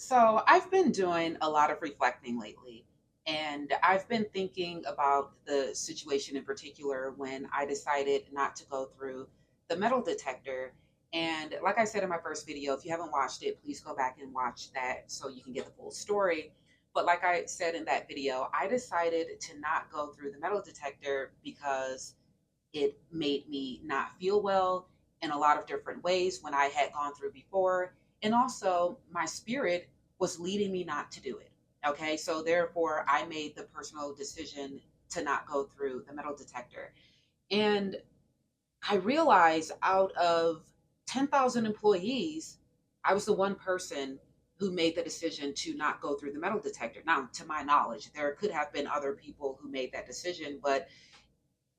So I've been doing a lot of reflecting lately, and I've been thinking about the situation in particular when I decided not to go through the metal detector. And like I said in my first video, if you haven't watched it, please go back and watch that so you can get the full story. But like I said in that video, I decided to not go through the metal detector because it made me not feel well in a lot of different ways when I had gone through before. And also, my spirit was leading me not to do it. Okay. So, therefore, I made the personal decision to not go through the metal detector. And I realized out of 10,000 employees, I was the one person who made the decision to not go through the metal detector. Now, to my knowledge, there could have been other people who made that decision, but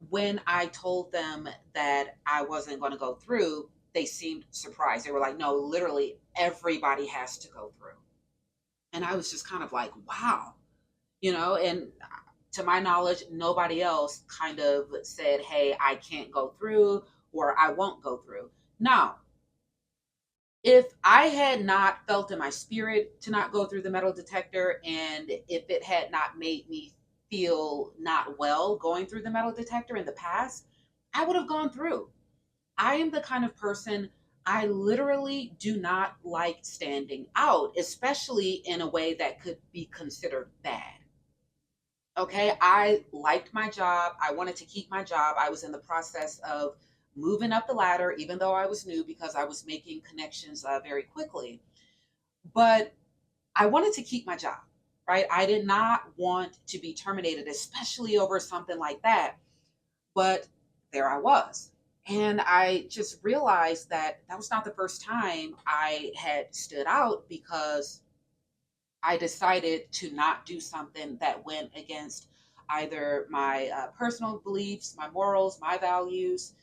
when I told them that I wasn't going to go through, they seemed surprised. They were like, no, literally everybody has to go through. And I was just kind of like, wow, and to my knowledge, nobody else kind of said, hey, I can't go through or I won't go through. Now, if I had not felt in my spirit to not go through the metal detector, and if it had not made me feel not well going through the metal detector in the past, I would have gone through. I am the kind of person, I literally do not like standing out, especially in a way that could be considered bad. Okay, I liked my job. I wanted to keep my job. I was in the process of moving up the ladder, even though I was new, because I was making connections very quickly. But I wanted to keep my job, right? I did not want to be terminated, especially over something like that. But there I was. And I just realized that that was not the first time I had stood out because I decided to not do something that went against either my personal beliefs, my morals, my values,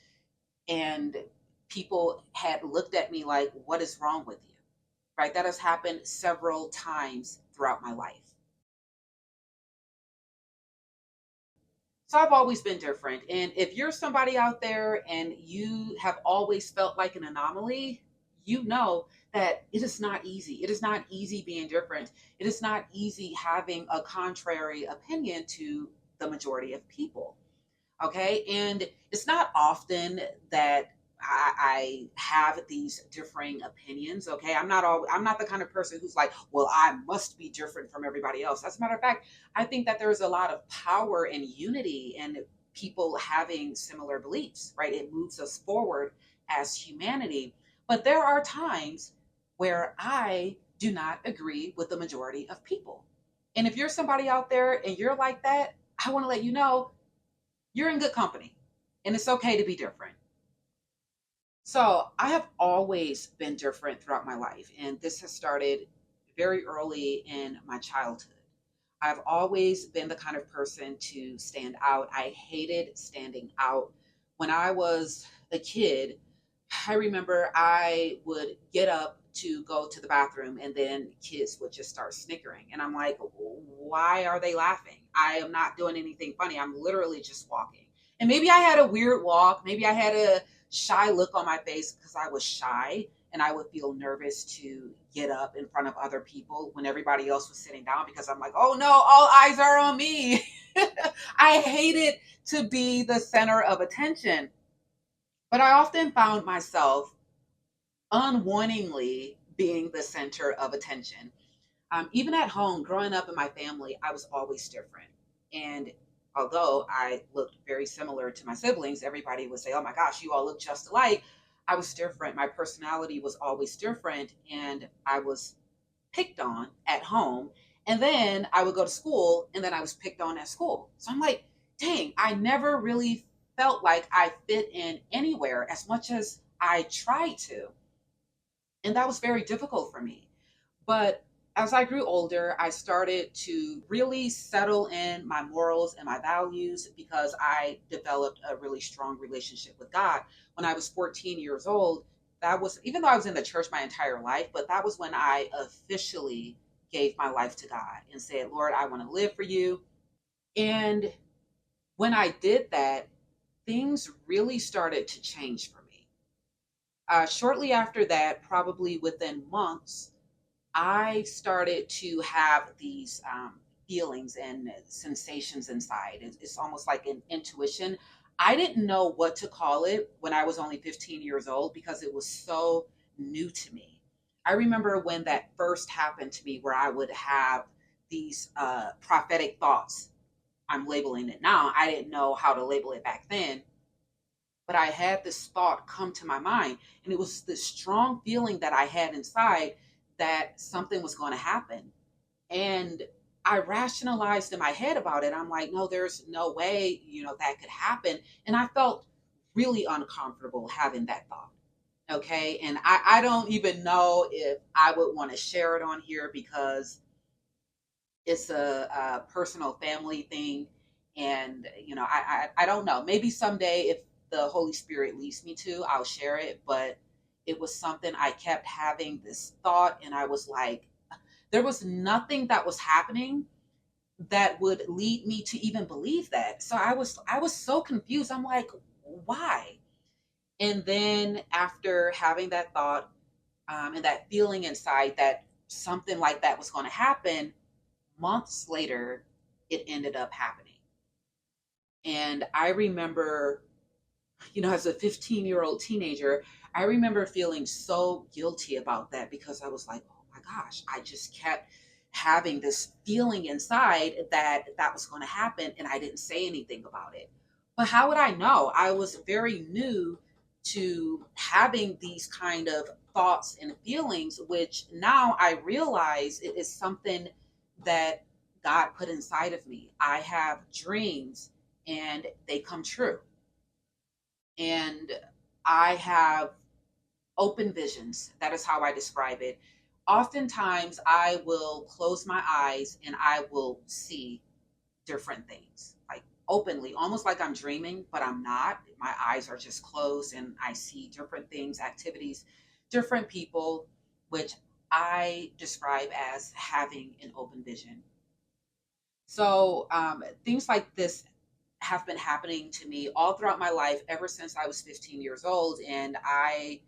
and people had looked at me like, what is wrong with you? Right? That has happened several times throughout my life. So I've always been different. And if you're somebody out there and you have always felt like an anomaly, you know that it is not easy. It is not easy being different. It is not easy having a contrary opinion to the majority of people. Okay. And it's not often that I have these differing opinions. Okay. I'm not the kind of person who's like, well, I must be different from everybody else. As a matter of fact, I think that there's a lot of power and unity in people having similar beliefs, right? It moves us forward as humanity. But there are times where I do not agree with the majority of people. And if you're somebody out there and you're like that, I want to let you know you're in good company and it's okay to be different. So I have always been different throughout my life, and this has started very early in my childhood. I've always been the kind of person to stand out. I hated standing out. When I was a kid, I remember I would get up to go to the bathroom and then kids would just start snickering. And I'm like, why are they laughing? I am not doing anything funny. I'm literally just walking. And maybe I had a weird walk. Maybe I had a shy look on my face because I was shy and I would feel nervous to get up in front of other people when everybody else was sitting down because I'm like, oh no, all eyes are on me. I hated to be the center of attention. But I often found myself unwittingly being the center of attention. Even at home, growing up in my family, I was always different. And although I looked very similar to my siblings, everybody would say, oh my gosh, you all look just alike. I was different. My personality was always different. And I was picked on at home. And then I would go to school and then I was picked on at school. So I'm like, dang, I never really felt like I fit in anywhere as much as I tried to. And that was very difficult for me. But as I grew older, I started to really settle in my morals and my values because I developed a really strong relationship with God. When I was 14 years old, that was, even though I was in the church my entire life, but that was when I officially gave my life to God and said, Lord, I want to live for you. And when I did that, things really started to change for me. Shortly after that, probably within months, I started to have these feelings and sensations inside. It's almost like an intuition. I didn't know what to call it when I was only 15 years old because it was so new to me. I remember when that first happened to me, where I would have these prophetic thoughts. I'm labeling it now. I didn't know how to label it back then, but I had this thought come to my mind, and it was this strong feeling that I had inside that something was going to happen. And I rationalized in my head about it. I'm like, no, there's no way, that could happen. And I felt really uncomfortable having that thought. Okay. And I don't even know if I would want to share it on here because it's a personal family thing. And, I don't know. Maybe someday, if the Holy Spirit leads me to, I'll share it. But it was something I kept having this thought, and I was like, there was nothing that was happening that would lead me to even believe that. So I was so confused. I'm like, why? And then after having that thought, and that feeling inside that something like that was going to happen, months later, it ended up happening. And I remember, as a 15-year-old teenager, I remember feeling so guilty about that because I was like, oh my gosh, I just kept having this feeling inside that that was going to happen, and I didn't say anything about it. But how would I know? I was very new to having these kind of thoughts and feelings, which now I realize it is something that God put inside of me. I have dreams and they come true, and I have open visions. That is how I describe it. Oftentimes, I will close my eyes and I will see different things, like openly, almost like I'm dreaming, but I'm not. My eyes are just closed and I see different things, activities, different people, which I describe as having an open vision. So, things like this have been happening to me all throughout my life ever since I was 15 years old. And I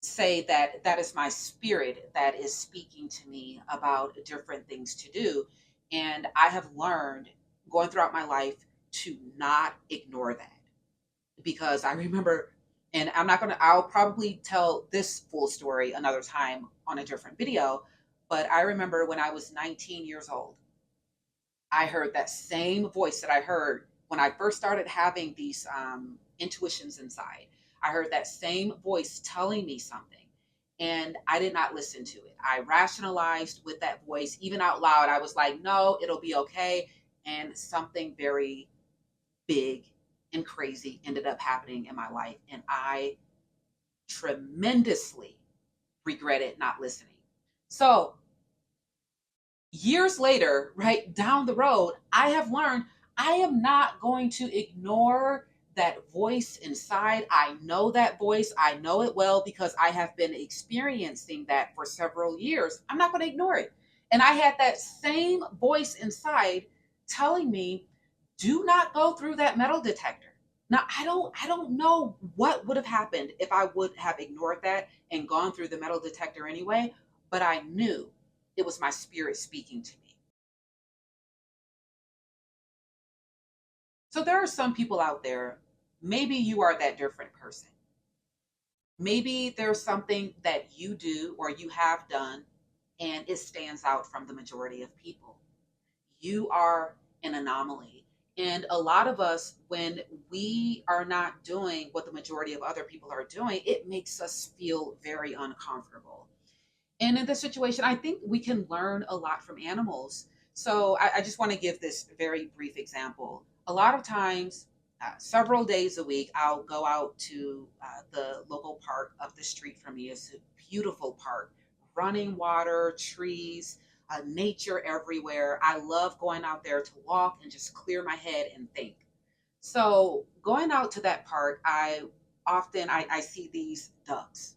say that that is my spirit that is speaking to me about different things to do. And I have learned going throughout my life to not ignore that, because I remember, and I'll probably tell this full story another time on a different video. But I remember when I was 19 years old, I heard that same voice that I heard when I first started having these intuitions inside. I heard that same voice telling me something, and I did not listen to it. I rationalized with that voice, even out loud. I was like, no, it'll be okay. And something very big and crazy ended up happening in my life. And I tremendously regretted not listening. So years later, right down the road, I have learned I am not going to ignore that voice inside. I know that voice, I know it well because I have been experiencing that for several years. I'm not going to ignore it. And I had that same voice inside telling me, do not go through that metal detector. Now, I don't know what would have happened if I would have ignored that and gone through the metal detector anyway, but I knew it was my spirit speaking to me. So there are some people out there, maybe you are that different person. Maybe there's something that you do or you have done and it stands out from the majority of people. You are an anomaly. And a lot of us, when we are not doing what the majority of other people are doing, it makes us feel very uncomfortable. And in this situation, I think we can learn a lot from animals. So I just want to give this very brief example. A lot of times, several days a week, I'll go out to the local park up the street from me. It's a beautiful park, running water, trees, nature everywhere. I love going out there to walk and just clear my head and think. So going out to that park, I see these ducks,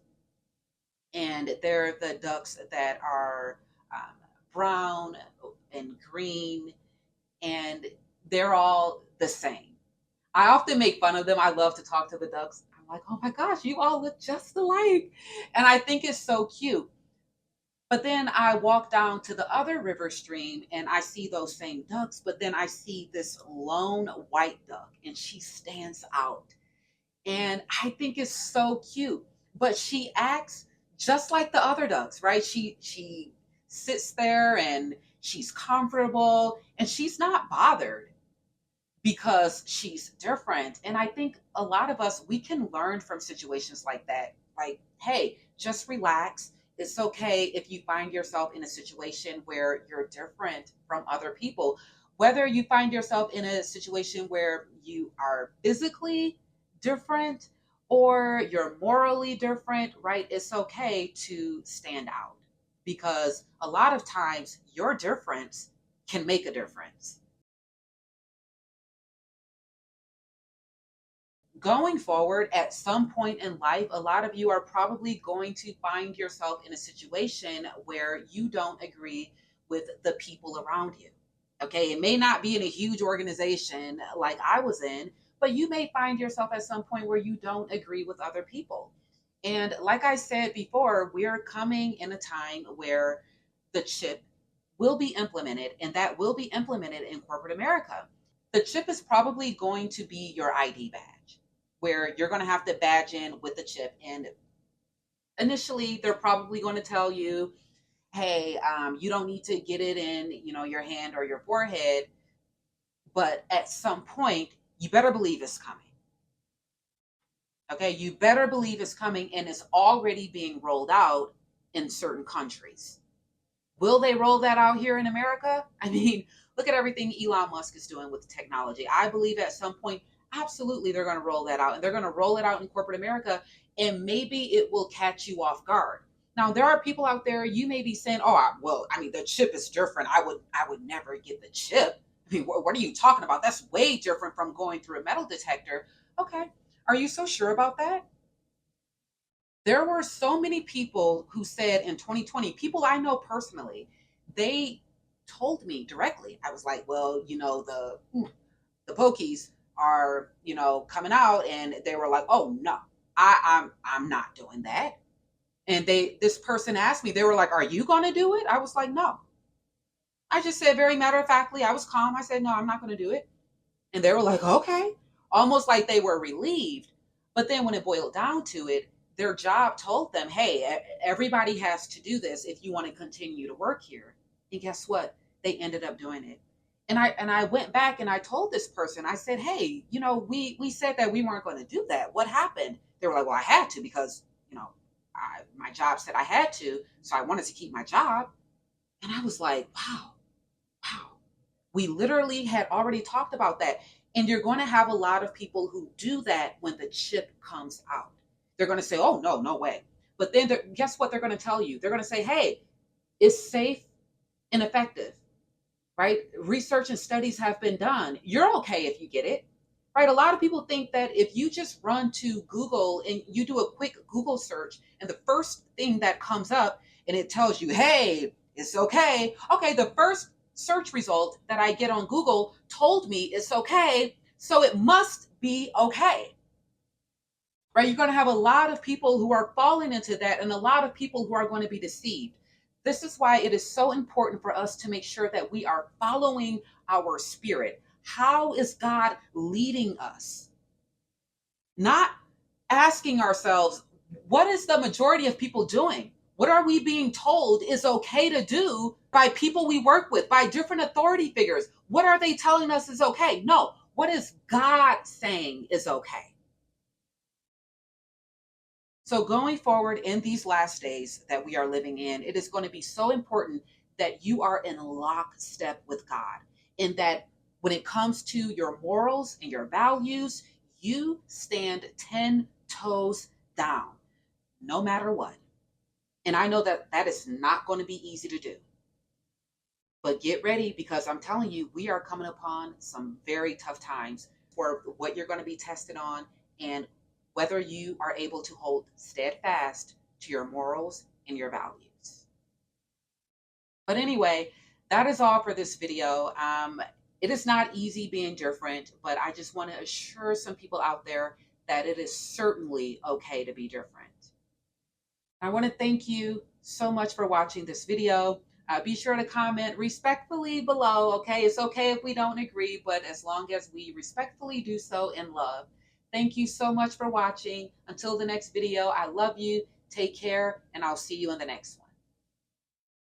and they're the ducks that are um, brown and green, and they're all the same. I often make fun of them. I love to talk to the ducks. I'm like, oh my gosh, you all look just alike. And I think it's so cute. But then I walk down to the other river stream and I see those same ducks, but then I see this lone white duck and she stands out. And I think it's so cute. But she acts just like the other ducks, right? She sits there and she's comfortable and she's not bothered because she's different. And I think a lot of us, we can learn from situations like that. Like, hey, just relax. It's okay if you find yourself in a situation where you're different from other people. Whether you find yourself in a situation where you are physically different or you're morally different, right? It's okay to stand out because a lot of times your difference can make a difference. Going forward at some point in life, a lot of you are probably going to find yourself in a situation where you don't agree with the people around you. Okay, it may not be in a huge organization like I was in, but you may find yourself at some point where you don't agree with other people. And like I said before, we're coming in a time where the chip will be implemented, and that will be implemented in corporate America. The chip is probably going to be your ID badge, where you're going to have to badge in with the chip. And initially, they're probably going to tell you, hey, you don't need to get it in, your hand or your forehead. But at some point, you better believe it's coming. Okay, you better believe it's coming, and it's already being rolled out in certain countries. Will they roll that out here in America? I mean, look at everything Elon Musk is doing with technology. I believe at some point, absolutely, they're going to roll that out, and they're going to roll it out in corporate America, and maybe it will catch you off guard. Now, there are people out there. You may be saying, "Oh, well, I mean, the chip is different. I would never get the chip. I mean, what are you talking about? That's way different from going through a metal detector." Okay, are you so sure about that? There were so many people who said in 2020, people I know personally, they told me directly. I was like, well, the pokies are, coming out, and they were like, oh no, I'm not doing that. And this person asked me, they were like, are you gonna do it? I was like, no. I just said very matter of factly, I was calm. I said, no, I'm not gonna do it. And they were like, okay. Almost like they were relieved. But then when it boiled down to it, their job told them, hey, everybody has to do this if you want to continue to work here. And guess what? They ended up doing it. And I went back and I told this person, I said, hey, we said that we weren't going to do that. What happened? They were like, well, I had to because, my job said I had to. So I wanted to keep my job. And I was like, wow, wow. We literally had already talked about that. And you're going to have a lot of people who do that when the chip comes out. They're going to say, oh, no, no way. But then guess what they're going to tell you? They're going to say, hey, it's safe and effective, right? Research and studies have been done. You're okay if you get it, right? A lot of people think that if you just run to Google and you do a quick Google search and the first thing that comes up and it tells you, hey, it's okay. Okay, the first search result that I get on Google told me it's okay. So it must be okay, right? You're going to have a lot of people who are falling into that and a lot of people who are going to be deceived. This is why it is so important for us to make sure that we are following our spirit. How is God leading us? Not asking ourselves, what is the majority of people doing? What are we being told is okay to do by people we work with, by different authority figures? What are they telling us is okay? No, what is God saying is okay? So, going forward in these last days that we are living in, it is going to be so important that you are in lockstep with God, and that when it comes to your morals and your values, you stand 10 toes down, no matter what. And I know that that is not going to be easy to do, but get ready because I'm telling you, we are coming upon some very tough times for what you're going to be tested on and whether you are able to hold steadfast to your morals and your values. But anyway, that is all for this video. It is not easy being different, but I just want to assure some people out there that it is certainly okay to be different. I want to thank you so much for watching this video. Be sure to comment respectfully below, okay? It's okay if we don't agree, but as long as we respectfully do so in love. Thank you so much for watching. Until the next video, I love you. Take care, and I'll see you in the next one.